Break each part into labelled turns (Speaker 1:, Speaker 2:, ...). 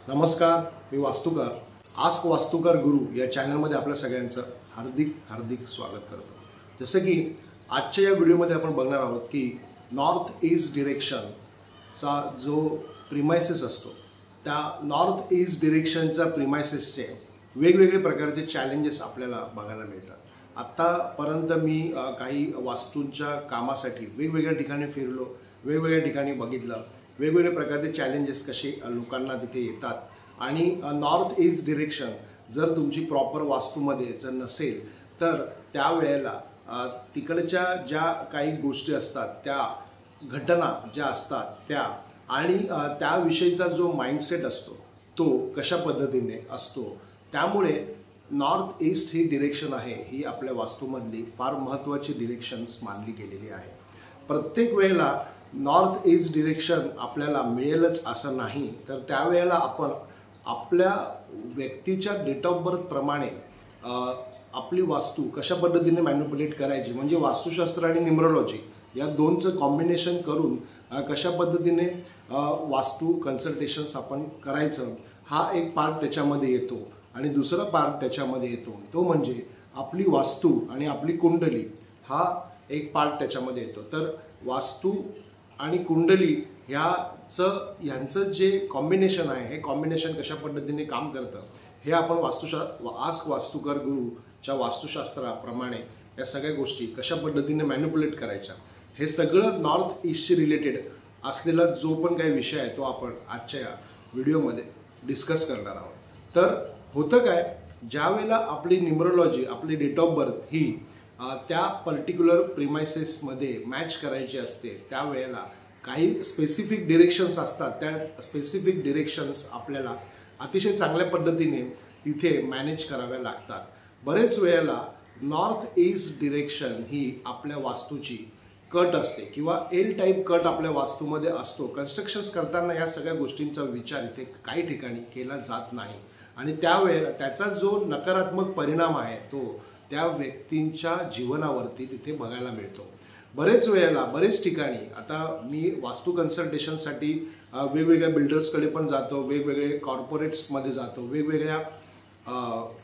Speaker 1: नमस्कार, मी वास्तुकार आस्क वास्तुकार गुरु या चॅनलमध्ये आपल्या सगळ्यांचं हार्दिक स्वागत करतो। जसं की आजच्या या व्हिडिओमध्ये आपण बघणार आहोत की नॉर्थ ईस्ट डिरेक्शनचा जो प्रिमाइसेस असतो त्या नॉर्थ ईस्ट डिरेक्शनच्या प्रिमाइसेसचे वेगवेगळे प्रकारचे चॅलेंजेस आपल्याला बघायला मिळतात। आत्तापर्यंत मी काही वास्तूंच्या कामासाठी वेगवेगळ्या ठिकाणी फिरलो, वेगवेगळ्या ठिकाणी बघितलं, वेगवेगळे प्रकारचे चॅलेंजेस कसे लोकांना तिथे येतात आणि नॉर्थ ईस्ट डिरेक्शन जर तुमची प्रॉपर वास्तूमध्ये जर नसेल तर त्यावेळेला तिकडच्या ज्या काही गोष्टी असतात, त्या घटना ज्या असतात त्या आणि त्याविषयीचा जो माइंडसेट असतो तो कशा पद्धतीने असतो, त्यामुळे नॉर्थ ईस्ट ही डिरेक्शन आहे ही आपल्या वास्तूमधली फार महत्त्वाची डिरेक्शन्स मानली गेलेली आहे। प्रत्येक वेळेला नॉर्थ ईस्ट डिरेक्शन आपल्याला मिळेलच असं नाही, तर त्यावेळेला आपण आपल्या व्यक्तीच्या डेट ऑफ बर्थ प्रमाणे आपली वास्तू कशा पद्धतीने मॅनिप्युलेट करायची, म्हणजे वास्तुशास्त्र आणि न्यूमरोलॉजी या दोनचं कॉम्बिनेशन करून कशा पद्धतीने वास्तू कन्सल्टेशन्स आपण करायचं हा एक पार्ट त्याच्यामध्ये येतो। आणि दुसरा पार्ट त्याच्यामध्ये येतो तो म्हणजे आपली वास्तू आणि आपली कुंडली हा एक पार्ट त्याच्यामध्ये येतो। तर वास्तू आणि कुंडली ह्यांचं जे कॉम्बिनेशन आहे हे कॉम्बिनेशन कशा पद्धतीने काम करतं हे आपण आस्क वास्तुकार गुरुच्या वास्तुशास्त्राप्रमाणे या सगळ्या गोष्टी कशा पद्धतीने मॅनिप्युलेट करायच्या हे सगळं नॉर्थ ईस्टशी रिलेटेड असलेला जो पण काही विषय आहे तो आपण आजच्या या व्हिडिओमध्ये डिस्कस करणार आहोत। तर होतं काय, ज्यावेळेला आपली न्यूमरोलॉजी आपली डेट ऑफ बर्थ ही त्या पर्टिक्युलर प्रिमाइसेसमध्ये मॅच करायची असते, त्यावेळेला काही स्पेसिफिक डिरेक्शन्स असतात, त्या स्पेसिफिक डिरेक्शन्स आपल्याला अतिशय चांगल्या पद्धतीने तिथे मॅनेज कराव्या लागतात। बरेच वेळेला नॉर्थ ईस्ट डिरेक्शन ही आपल्या वास्तूची कट असते किंवा एल टाईप कट आपल्या वास्तूमध्ये असतो। कन्स्ट्रक्शन्स करताना या सगळ्या गोष्टींचा विचार इथे काही ठिकाणी केला जात नाही आणि त्यावेळेला त्याचा जो नकारात्मक परिणाम आहे तो त्या व्यक्तींच्या जीवनावरती तिथे बघायला मिळतो। बरेच वेळेला बरेच ठिकाणी आता मी वास्तू कन्सल्टेशनसाठी वेगवेगळ्या बिल्डर्सकडे पण जातो, वेगवेगळे कॉर्पोरेट्समध्ये जातो, वेगवेगळ्या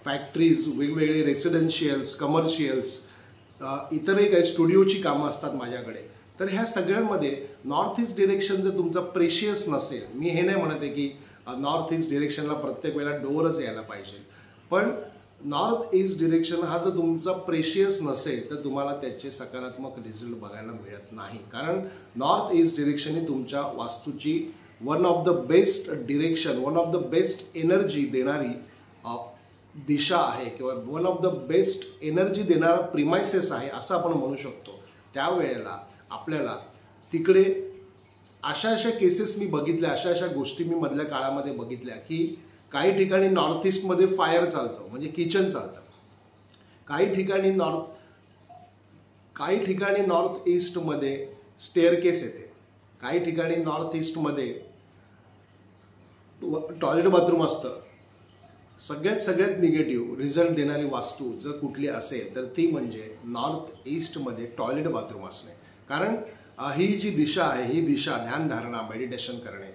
Speaker 1: फॅक्टरीज, वेगवेगळे रेसिडेन्शियल्स, कमर्शियल्स, इतरही काही स्टुडिओची कामं असतात माझ्याकडे। तर ह्या सगळ्यांमध्ये नॉर्थ ईस्ट डिरेक्शन जर तुमचा प्रेशियस नसेल, मी हे नाही म्हणत आहे की नॉर्थ ईस्ट डिरेक्शनला प्रत्येक वेळेला डोअरच यायला पाहिजे, पण नॉर्थ ईस्ट डिरेक्शन हा जर तुमचा प्रेशियस नसेल तर तुम्हाला त्याचे सकारात्मक रिझल्ट बघायला मिळत नाही। कारण नॉर्थ ईस्ट डिरेक्शन ही तुमच्या वास्तूची one of the best direction, one of the best energy देणारी दिशा आहे किंवा one of the best energy देणारा प्रिमाइसेस आहे असं आपण म्हणू शकतो। त्यावेळेला आपल्याला तिकडे अशा केसेस मी बघितल्या, अशा गोष्टी मी मधल्या काळामध्ये बघितल्या की काही ठिकाणी नॉर्थ ईस्टमध्ये फायर चालतो म्हणजे किचन चालतं, काही ठिकाणी नॉर्थ ईस्टमध्ये स्टेअरकेस येते, काही ठिकाणी नॉर्थ ईस्टमध्ये टॉयलेट बाथरूम असतं। सगळ्यात निगेटिव्ह रिझल्ट देणारी वास्तू जर कुठली असेल तर ती म्हणजे नॉर्थ ईस्टमध्ये टॉयलेट बाथरूम असणे। कारण ही जी दिशा आहे ही दिशा ध्यानधारणा, मेडिटेशन करणे,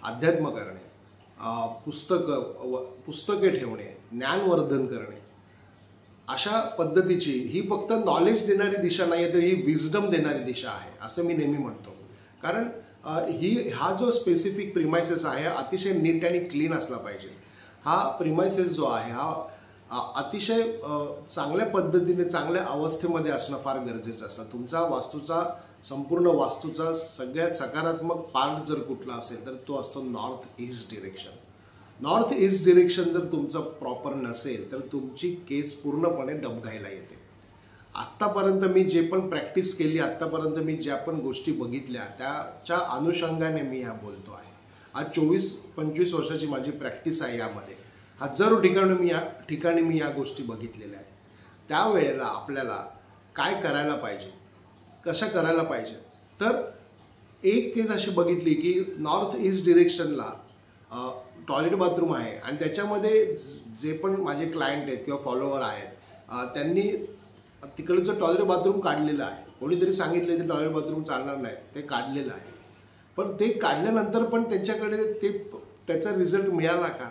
Speaker 1: अध्यात्म करणे, पुस्तके ठेवणे, ज्ञानवर्धन करणे अशा पद्धतीची ही फक्त नॉलेज देणारी दिशा नाही तर ही विजडम देणारी दिशा आहे असं मी नेहमी म्हणतो। कारण हा जो स्पेसिफिक प्रिमाइसेस आहे हा अतिशय नीट आणि क्लीन असला पाहिजे। हा प्रिमाइसेस जो आहे हा अतिशय चांगल्या पद्धतीने चांगल्या अवस्थेमध्ये असणं फार गरजेचं असतं। तुमचा संपूर्ण वास्तूचा सगळ्यात सकारात्मक पार्ट जर कुठला असेल तर तो असतो north east direction. North east direction जर तुमचं प्रॉपर नसेल तर तुमची केस पूर्णपणे डबघाईला येते। आत्तापर्यंत मी जे पण प्रॅक्टिस केली, आत्तापर्यंत मी ज्या पण गोष्टी बघितल्या त्याच्या अनुषंगाने मी या बोलतो आहे। आज 24-25 वर्षाची माझी प्रॅक्टिस आहे, यामध्ये हजारो ठिकाणी मी या गोष्टी बघितलेल्या आहेत। त्यावेळेला आपल्याला काय करायला पाहिजे, कशा करायला पाहिजे, तर एक केस अशी बघितली की नॉर्थ ईस्ट डिरेक्शनला टॉयलेट बाथरूम आहे आणि त्याच्यामध्ये जे पण माझे क्लायंट आहेत किंवा फॉलोअर आहेत त्यांनी तिकडचं टॉयलेट बाथरूम काढलेलं आहे। कोणीतरी सांगितले ते टॉयलेट बाथरूम चालणार नाही, ते काढलेलं आहे, पण ते काढल्यानंतर पण त्यांच्याकडे ते त्याचा रिझल्ट मिळाला का?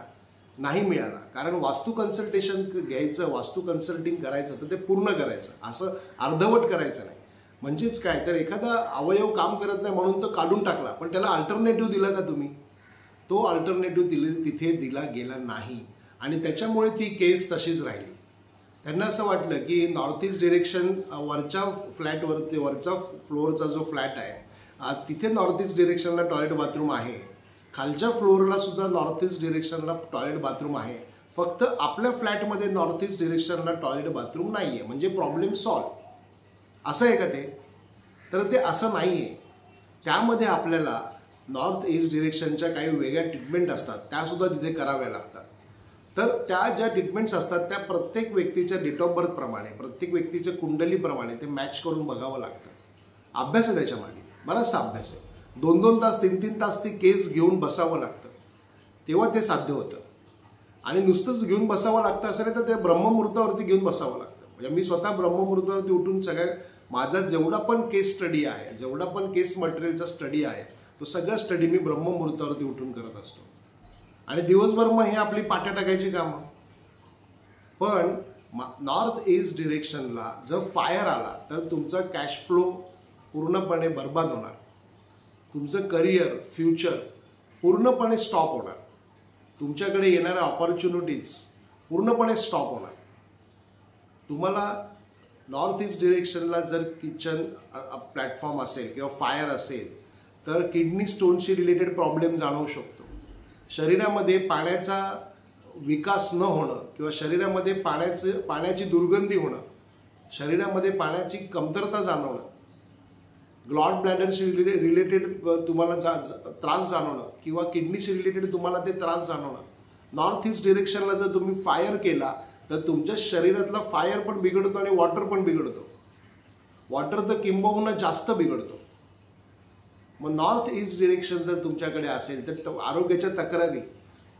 Speaker 1: नाही मिळाला. कारण वास्तू कन्सल्टेशन घ्यायचं, वास्तू कन्सल्टिंग करायचं तर ते पूर्ण करायचं, असं अर्धवट करायचं नाही. म्हणजेच काय तर एखादा अवयव काम करत नाही म्हणून तो काढून टाकला, पण त्याला अल्टरनेटिव्ह दिला का तुम्ही? तो अल्टरनेटिव्ह तिथे दिला गेला नाही आणि त्याच्यामुळे ती केस तशीच राहिली. त्यांना असं वाटलं की नॉर्थ ईस्ट डिरेक्शन वरच्या फ्लॅटवरती, वरचा फ्लोअरचा जो फ्लॅट आहे तिथे नॉर्थ ईस्ट डिरेक्शनला टॉयलेट बाथरूम आहे, खालच्या फ्लोअरला सुद्धा नॉर्थ ईस्ट डिरेक्शनला टॉयलेट बाथरूम आहे, फक्त आपल्या फ्लॅटमध्ये नॉर्थ ईस्ट डिरेक्शनला टॉयलेट बाथरूम नाही आहे, म्हणजे प्रॉब्लेम सॉल्व. असं आहे का ते? तर ते असं नाही आहे. त्यामध्ये आपल्याला नॉर्थ ईस्ट डिरेक्शनच्या काही वेगळ्या ट्रीटमेंट असतात, त्यासुद्धा तिथे कराव्या लागतात. तर त्या ज्या ट्रीटमेंट्स असतात त्या प्रत्येक व्यक्तीच्या डेट ऑफ बर्थप्रमाणे, प्रत्येक व्यक्तीच्या कुंडलीप्रमाणे ते मॅच करून बघावं लागतं. अभ्यास आहे त्याच्यामागे, बराचसा अभ्यास आहे. 2-2 तास 3-3 तास ती केस घेऊन बसावं लागतं, तेव्हा ते साध्य होतं. आणि नुसतंच घेऊन बसावं लागतं असं नाही तर ते ब्रह्ममुहूर्तावरती घेऊन बसावं लागतं. म्हणजे मी स्वतः ब्रह्ममुहूर्तावरती उठून माझा जेवढा पण केस स्टडी आहे, जेवढा पण केस मटेरियलचा स्टडी आहे, तो सगळा स्टडी मी ब्रह्ममुहूर्तावरती उठून करत असतो. आणि दिवसभर मग हे आपली पाट्या टाकायची कामं. पण नॉर्थ ईस्ट डिरेक्शनला जर फायर आला तर तुमचा कॅश फ्लो पूर्णपणे बर्बाद होणार, तुमचं करिअर, फ्युचर पूर्णपणे स्टॉप होणार, तुमच्याकडे येणाऱ्या ऑपॉर्च्युनिटीज पूर्णपणे स्टॉप होणार. तुम्हाला नॉर्थ ईस्ट डिरेक्शनला जर किचन प्लॅटफॉर्म असेल किंवा फायर असेल तर किडनी स्टोनशी रिलेटेड प्रॉब्लेम जाणवू शकतो. शरीरामध्ये पाण्याचा विकास न होणं किंवा शरीरामध्ये पाण्याची दुर्गंधी होणं, शरीरामध्ये पाण्याची कमतरता जाणवणं, ग्लॉड ब्लॅडरशी रिलेटेड तुम्हाला त्रास जाणवणं किंवा किडनीशी रिलेटेड तुम्हाला ते त्रास जाणवणं. नॉर्थ ईस्ट डिरेक्शनला जर तुम्ही फायर केला तर तुमच्या शरीरातला फायर पण बिघडतो आणि वॉटर पण बिघडतो. वॉटर तर किंबहुना जास्त बिघडतो. मग नॉर्थ ईस्ट डिरेक्शन जर तुमच्याकडे असेल तर आरोग्याच्या तक्रारी,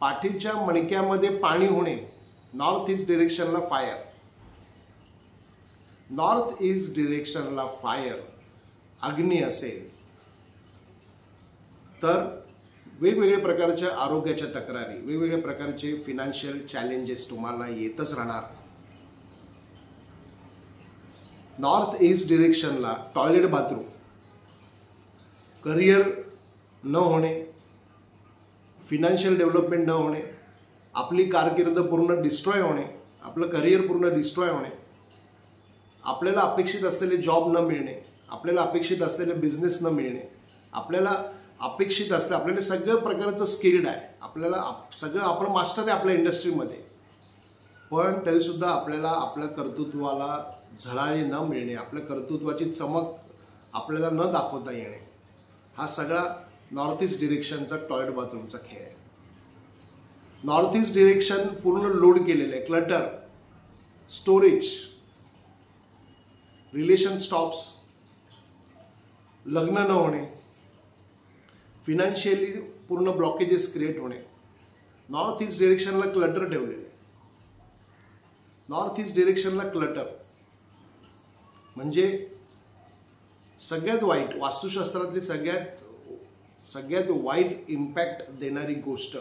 Speaker 1: पाठीच्या मणक्यामध्ये पाणी होणे, नॉर्थ ईस्ट डिरेक्शनला फायर. नॉर्थ ईस्ट डिरेक्शनला फायर, अग्नी असेल तर वेगवेगळ्या प्रकारच्या आरोग्याच्या तक्रारी, वेगवेगळ्या प्रकारचे फिनान्शियल चॅलेंजेस तुम्हाला येतच राहणार. नॉर्थ ईस्ट डिरेक्शनला टॉयलेट बाथरूम, करिअर न होणे, फिनान्शियल डेव्हलपमेंट न होणे, आपली कारकीर्द पूर्ण डिस्ट्रॉय होणे, आपलं करिअर पूर्ण डिस्ट्रॉय होणे, आपल्याला अपेक्षित असलेले जॉब न मिळणे, आपल्याला अपेक्षित असलेले बिझनेस न मिळणे, आपल्याला अपेक्षित असतं, आपल्याला सगळ्या प्रकारचं स्किल्ड आहे, आपल्याला सगळं आपण मास्टर आहे आपल्या इंडस्ट्रीमध्ये, पण तरीसुद्धा आपल्याला आपल्या कर्तृत्वाला झळाळी न मिळणे, आपल्या कर्तृत्वाची चमक आपल्याला न दाखवता येणे, हा सगळा नॉर्थ ईस्ट डिरेक्शनचा टॉयलेट बाथरूमचा खेळ आहे. नॉर्थ ईस्ट डिरेक्शन पूर्ण लोड केलेलं आहे. क्लटर, स्टोरेज, रिलेशन स्टॉप्स, लग्न न होणे, फिनान्शियली पूर्ण ब्लॉकेजेस क्रिएट होणे. नॉर्थ ईस्ट डिरेक्शनला क्लटर ठेवलेले आहे. नॉर्थ ईस्ट डिरेक्शनला क्लटर म्हणजे सगळ्यात वाईट, वास्तुशास्त्रातली सगळ्यात वाईट इम्पॅक्ट देणारी गोष्ट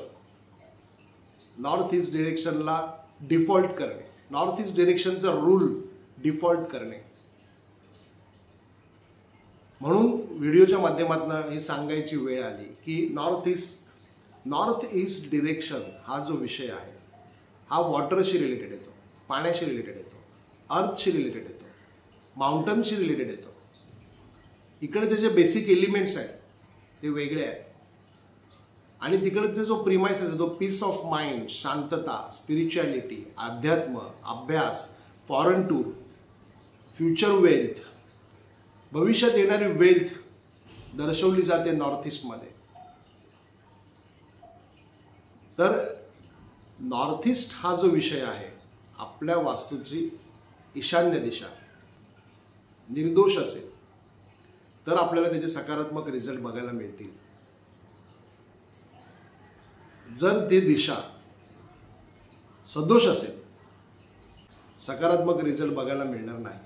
Speaker 1: नॉर्थ ईस्ट डिरेक्शनला डिफॉल्ट करणे, नॉर्थ ईस्ट डिरेक्शनचा रूल डिफॉल्ट करणे. म्हणून व्हिडिओच्या माध्यमातून हे सांगायची वेळ आली की नॉर्थ ईस्ट डिरेक्शन हा जो विषय आहे हा वॉटरशी रिलेटेड येतो, पाण्याशी रिलेटेड येतो, अर्थशी रिलेटेड येतो, माउंटनशी रिलेटेड येतो. इकडे जे बेसिक एलिमेंट्स आहेत ते वेगळे आहेत आणि तिकडचे जो प्रिमाइस आहे तो पीस ऑफ माइंड, शांतता, स्पिरिच्युअलिटी, अध्यात्म, अभ्यास, फॉरेन टूर, फ्युचर वेल्थ, भविष्यात येणारी वेल्थ दर्शवली जाते नॉर्थ ईस्टमध्ये. तर नॉर्थ ईस्ट हा जो विषय आहे आपल्या वास्तूची ईशान्य दिशा निर्दोष असेल तर आपल्याला त्याचे सकारात्मक रिझल्ट बघायला मिळतील. जर ती दिशा सदोष असेल सकारात्मक रिझल्ट बघायला मिळणार नाही.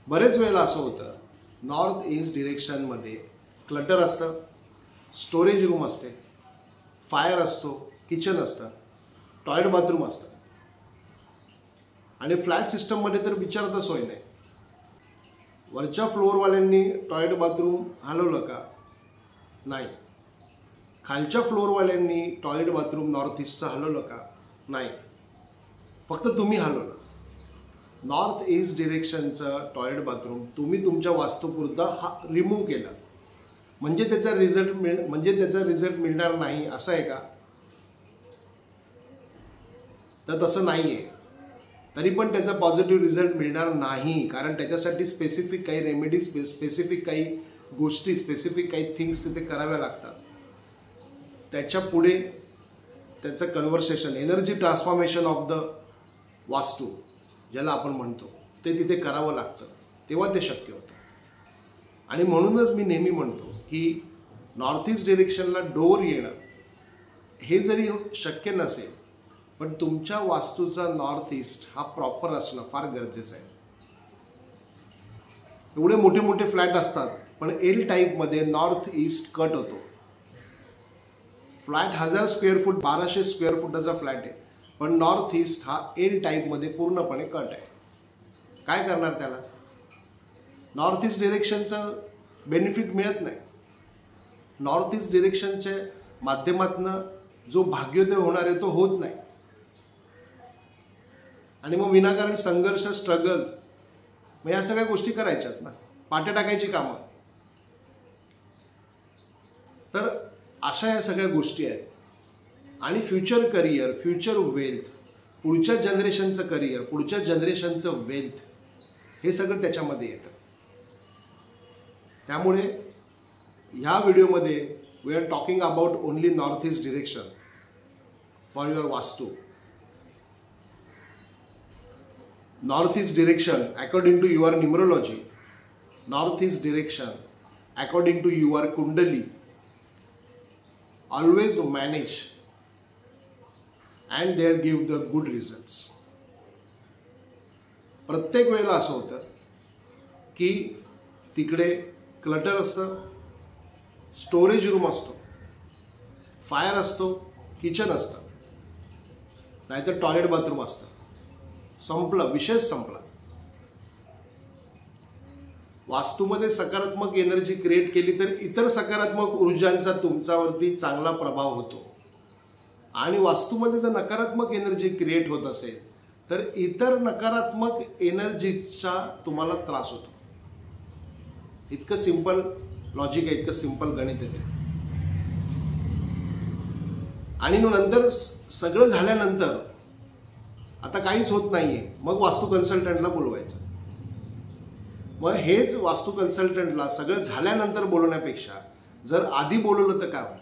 Speaker 1: बरेच वेळेला असं होतं नॉर्थ ईस्ट डिरेक्शनमध्ये क्लटर असतं, स्टोरेज रूम असते, फायर असतो, किचन असतं, टॉयलेट बाथरूम असतं. आणि फ्लॅट सिस्टममध्ये तर विचारता सोय नाही. वरच्या फ्लोअरवाल्यांनी टॉयलेट बाथरूम हलवलं का? नाही. खालच्या फ्लोअरवाल्यांनी टॉयलेट बाथरूम नॉर्थ ईस्टचं हलवलं का? नाही. फक्त तुम्ही हलवलं. नॉर्थ ईस्ट डिरेक्शनचं टॉयलेट बाथरूम तुम्ही तुमच्या वास्तुपुरतं रिमूव्ह केलं म्हणजे त्याचा रिझल्ट मिळणार नाही असं आहे का? तर तसं नाही आहे. तरी पण त्याचा पॉझिटिव्ह रिझल्ट मिळणार नाही, कारण त्याच्यासाठी स्पेसिफिक काही रेमेडीज, स्पेसिफिक काही गोष्टी, स्पेसिफिक काही थिंग्स तिथे कराव्या लागतात. त्याच्या पुढे त्याचं conversation, energy transformation of the वास्तू ज्याला आपण म्हणतो, ते तिथे करावं लागतं, तेव्हा ते शक्य होतं. आणि म्हणूनच मी नेहमी म्हणतो की नॉर्थ ईस्ट डिरेक्शनला डोअर येणं हे जरी शक्य नसेल, पण तुमच्या वास्तूचा नॉर्थ ईस्ट हा प्रॉपर असणं फार गरजेचं आहे. एवढे मोठे मोठे फ्लॅट असतात, पण एल टाईपमध्ये नॉर्थ ईस्ट कट होतो. फ्लॅट 1000 स्क्वेअर फूट, 1200 स्क्वेअर फुटाचा फ्लॅट आहे, पण नॉर्थ ईस्ट हा एल टाईपमध्ये पूर्णपणे कट आहे. काय करणार त्याला? नॉर्थ ईस्ट डिरेक्शनचं बेनिफिट मिळत नाही. नॉर्थ ईस्ट डिरेक्शनच्या माध्यमातून जो भाग्योदय होणार आहे तो होत नाही. आणि मग विनाकारण संघर्ष, स्ट्रगल, मग या सगळ्या गोष्टी करायच्याच ना, पाट्या टाकायची कामं. तर अशा या सगळ्या गोष्टी आहेत. आणि फ्युचर करिअर, फ्युचर वेल्थ, पुढच्या जनरेशनचं करिअर, पुढच्या जनरेशनचं वेल्थ, हे सगळं त्याच्यामध्ये येतं. त्यामुळे ह्या व्हिडिओमध्ये we are talking about only north east direction for your vastu. North East direction according to your numerology, North East direction according to your kundali, always manage and they give the good results. प्रत्येक वेळेला असं होतं की तिकडे clutter असतं, storage room असतो, fire असतो, kitchen असतं, नाहीतर टॉयलेट बाथरूम असतं. संपलं, विषयच संपला. वास्तूमध्ये सकारात्मक एनर्जी क्रिएट केली तर इतर सकारात्मक ऊर्जांचा तुमच्यावरती चांगला प्रभाव होतो. आणि वास्तूमध्ये जर नकारात्मक एनर्जी क्रिएट होत असेल तर इतर नकारात्मक एनर्जीचा तुम्हाला त्रास होतो. इतकं सिंपल लॉजिक आहे, इतकं सिंपल गणित आहे. आणि नंतर सगळं झाल्यानंतर आता काहीच होत नाहीये, मग वास्तू कन्सल्टंटला बोलवायचं. मग हेच वास्तू कन्सल्टंटला सगळं झाल्यानंतर बोलवण्यापेक्षा जर आधी बोलवलं तर काय होईल?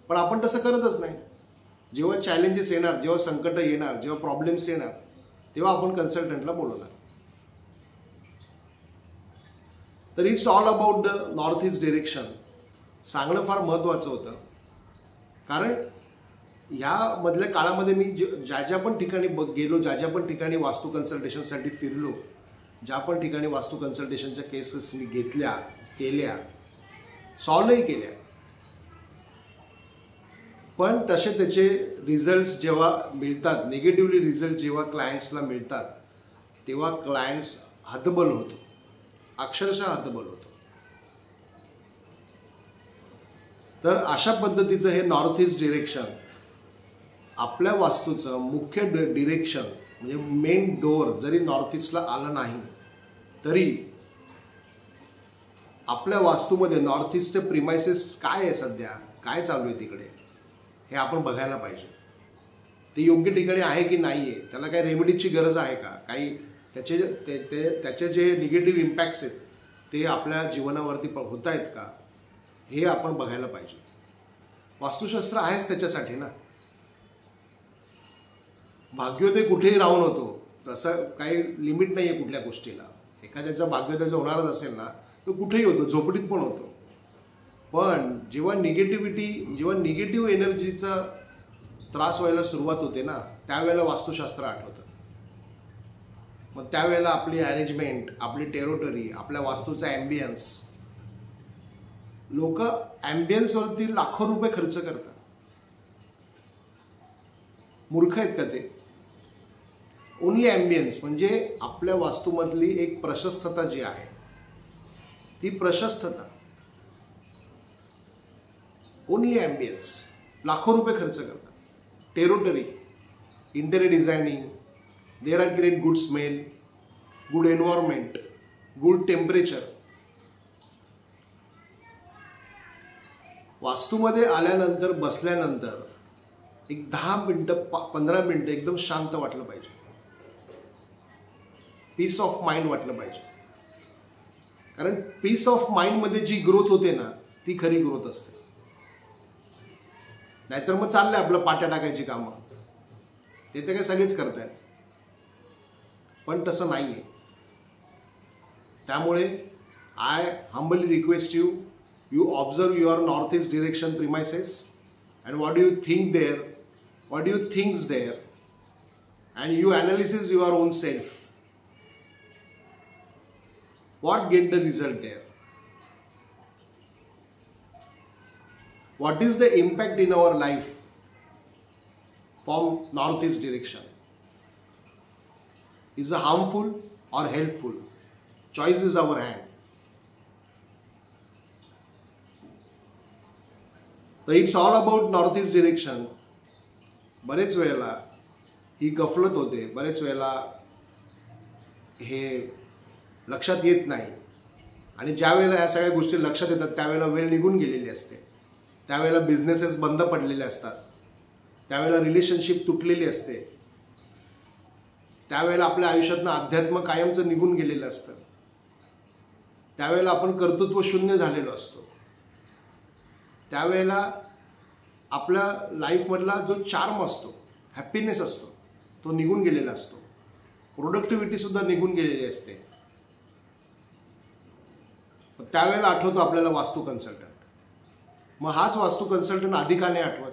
Speaker 1: पण आपण तसं करतच नाही. जेव्हा चॅलेंजेस येणार, जेव्हा संकट येणार, जेव्हा प्रॉब्लेम्स येणार, तेव्हा आपण कन्सल्टंटला बोलवणार. तर it's all about the north east direction सांगणं फार महत्त्वाचं होतं. कारण ह्यामधल्या काळामध्ये मी ज्या पण ठिकाणी गेलो, ज्या पण ठिकाणी वास्तू कन्सल्टेशनसाठी फिरलो, ज्या पण ठिकाणी वास्तू कन्सल्टेशनच्या केसेस मी घेतल्या, केल्या, सॉल्वही केल्या, पण तसे त्याचे रिझल्ट्स जेव्हा मिळतात, निगेटिव्हली रिझल्ट जेव्हा क्लायंट्सला मिळतात, तेव्हा क्लायंट्स हतबल होतो, अक्षरशः हतबल होतो. तर अशा पद्धतीचं हे नॉर्थ ईस्ट डिरेक्शन आपल्या वास्तूचं मुख्य डिरेक्शन म्हणजे मेन डोअर जरी नॉर्थ ईस्टला आलं नाही तरी आपल्या वास्तूमध्ये नॉर्थ ईस्टचे प्रिमायसेस काय आहे, सध्या काय चालू आहे तिकडे, हे आपण बघायला पाहिजे. ते योग्य ठिकाणी आहे की नाही आहे, त्याला काही रेमेडीची गरज आहे का, काही त्याचे जे निगेटिव्ह इम्पॅक्ट्स आहेत ते आपल्या जीवनावरती होत आहेत का, हे आपण बघायला पाहिजे. वास्तुशास्त्र आहेच त्याच्यासाठी ना. भाग्योदय कुठेही राहून होतो, तसं काही लिमिट नाही आहे कुठल्या गोष्टीला. एखाद्याचा भाग्योदय जर होणारच असेल ना तो कुठेही होतो, झोपडीत पण होतो. पण जेव्हा निगेटिव्ह एनर्जीचा त्रास व्हायला सुरुवात होते ना, त्यावेळेला वास्तुशास्त्र आठवतं. मग त्यावेळेला आपली अरेंजमेंट, आपली टेरोटरी, आपल्या वास्तूचा ॲम्बियन्स लोक ॲम्बियन्सवरती लाखो रुपये खर्च करतात. मूर्ख आहेत का ते? ओनली ॲम्बियन्स म्हणजे आपल्या वास्तूमधली एक प्रशस्तता जी आहे ती प्रशस्तता, ओनली ॲम्बियन्स लाखो रुपये खर्च करतात. Territory, interior designing, there are create good smell, good environment, good temperature. वास्तूमध्ये आल्यानंतर बसल्यानंतर एक 10 मिनटं 15 मिनटं एकदम शांत वाटलं पाहिजे, पीस ऑफ माइंड वाटलं पाहिजे. कारण पीस ऑफ माइंडमध्ये जी ग्रोथ होते ना ती खरी ग्रोथ असते. नाहीतर मग चाललंय आपलं पाट्या टाकायची कामं, ते तर काय सगळेच करतायत, पण तसं नाही आहे. त्यामुळे I humbly request you, you observe your northeast direction premises and what do you think there, what do you thinks there, and you analysis your own self, what get the result there, what is the impact in our life from northeast direction, is it harmful or helpful? Choice is our hand. तर it's all about north east direction. बरेच वेळेला ही गफलत होते, बरेच वेळेला हे लक्षात येत नाही, आणि ज्या वेळेला ह्या सगळ्या गोष्टी लक्षात येतात त्यावेळेला वेळ निघून गेलेली असते, त्यावेळेला बिझनेसेस बंद पडलेले असतात, त्यावेळेला रिलेशनशिप तुटलेली असते, त्यावेळेला आपल्या आयुष्यातनं अध्यात्म कायमचं निघून गेलेलं असतं, त्यावेळेला आपण कर्तृत्व शून्य झालेलो असतो, त्यावेळेला आपल्या लाईफमधला जो चार्म असतो, हॅपीनेस असतो, तो निघून गेलेला असतो, प्रोडक्टिव्हिटीसुद्धा निघून गेलेली असते. त्यावेळेला आठवतो आपल्याला वास्तू कन्सल्टंट. मग हाच वास्तू कन्सल्टंट आधी का नाही आठवत?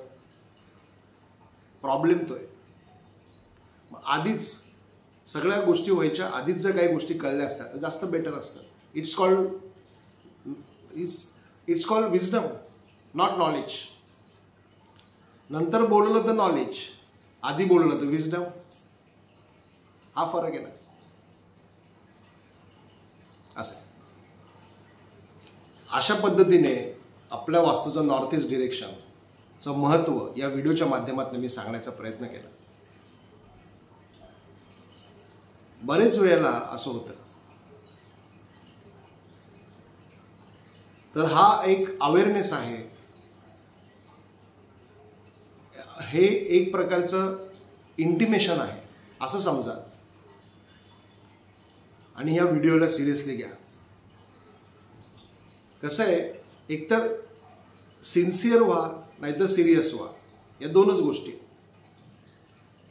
Speaker 1: प्रॉब्लेम तो आहे. मग आधीच सगळ्या गोष्टी व्हायच्या आधीच जर काही गोष्टी कळल्या असतात तर जास्त बेटर असतं. It's called wisdom, not knowledge. नंतर बोललं तर नॉलेज, आधी बोललं तर विजडम. हा फरक आहे ना. असं अशा पद्धतीने आपल्या वास्तूचं नॉर्थ ईस्ट डिरेक्शनचं महत्त्व या व्हिडिओच्या माध्यमातून मी सांगण्याचा प्रयत्न केला. बरेच वेळेला असं होतं. तर हा एक अवेअरनेस आहे, हे एक प्रकारचं इंटिमेशन आहे असं समजा, आणि या व्हिडिओला सिरियसली घ्या. कसं आहे, एकतर सिन्सिअर व्हा नाहीतर सिरियस व्हा, या दोनच गोष्टी.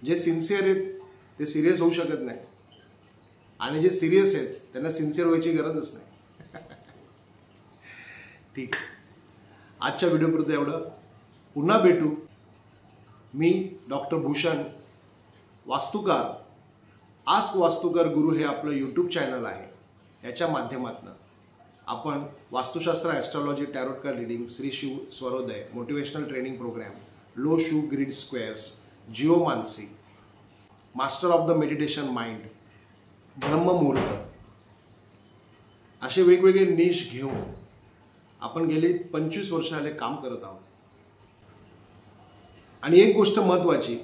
Speaker 1: जे सिन्सिअर आहेत ते सिरियस होऊ शकत नाही, आणि जे सिरियस आहेत त्यांना सिन्सिअर व्हायची गरजच नाही. ठीक, आजच्या व्हिडिओपुरतं एवढं. पुन्हा भेटू. मी डॉक्टर भूषण, वास्तुकार. आस्क वास्तुकार गुरु हे आपलं यूट्यूब चॅनल आहे. याच्या माध्यमातून आपण वास्तुशास्त्र, astrology, tarot card reading, Shri Shiv Swarodaya, motivational training programme, Lo Shu grid squares, geomancy, master of the meditation mind, ब्रह्ममुहूर्त, असे वेगवेगळे निश घेऊन आपण गेले 25 वर्ष झाले काम करत आहोत. आणि एक गोष्ट महत्त्वाची,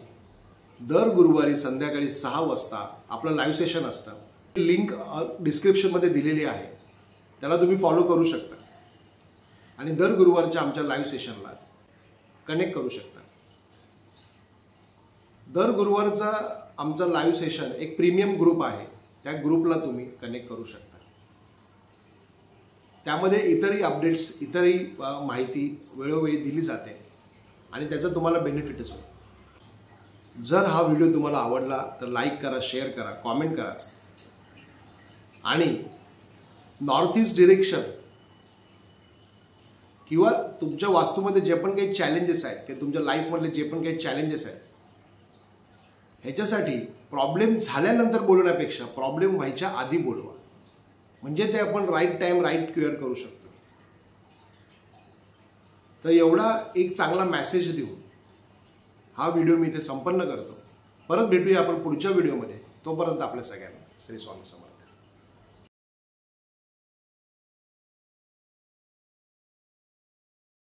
Speaker 1: दर गुरुवारी संध्याकाळी 6 वाजता आपलं लाईव्ह सेशन असतं. लिंक डिस्क्रिप्शनमध्ये दिलेली आहे, त्याला तुम्ही फॉलो करू शकता आणि दर गुरुवारच्या आमच्या लाईव्ह सेशनला कनेक्ट करू शकता. दर गुरुवारचा आमचा लाईव्ह सेशन एक प्रीमियम ग्रुप आहे, त्या ग्रुपला तुम्ही कनेक्ट करू शकता. त्यामध्ये इतरही अपडेट्स, इतरही माहिती वेळोवेळी दिली जाते आणि त्याचा तुम्हाला बेनिफिटच होईल. जर हा व्हिडिओ तुम्हाला आवडला तर लाईक करा, शेअर करा, कॉमेंट करा. आणि नॉर्थ ईस्ट डिरेक्शन किंवा तुमच्या वास्तूमध्ये जे पण काही चॅलेंजेस आहेत, किंवा तुमच्या लाईफमधले जे पण काही चॅलेंजेस आहेत, ह्याच्यासाठी प्रॉब्लेम झाल्यानंतर बोलण्यापेक्षा प्रॉब्लेम व्हायच्या आधी बोलवा, म्हणजे ते आपण राईट टाईम राईट क्युअर करू शकतो. तर एवढा एक चांगला मेसेज देऊन हा व्हिडिओ मी इथे संपन्न करतो. परत भेटूया आपण पुढच्या व्हिडिओमध्ये. तोपर्यंत आपल्या सगळ्यांना श्री स्वामी समर्थ.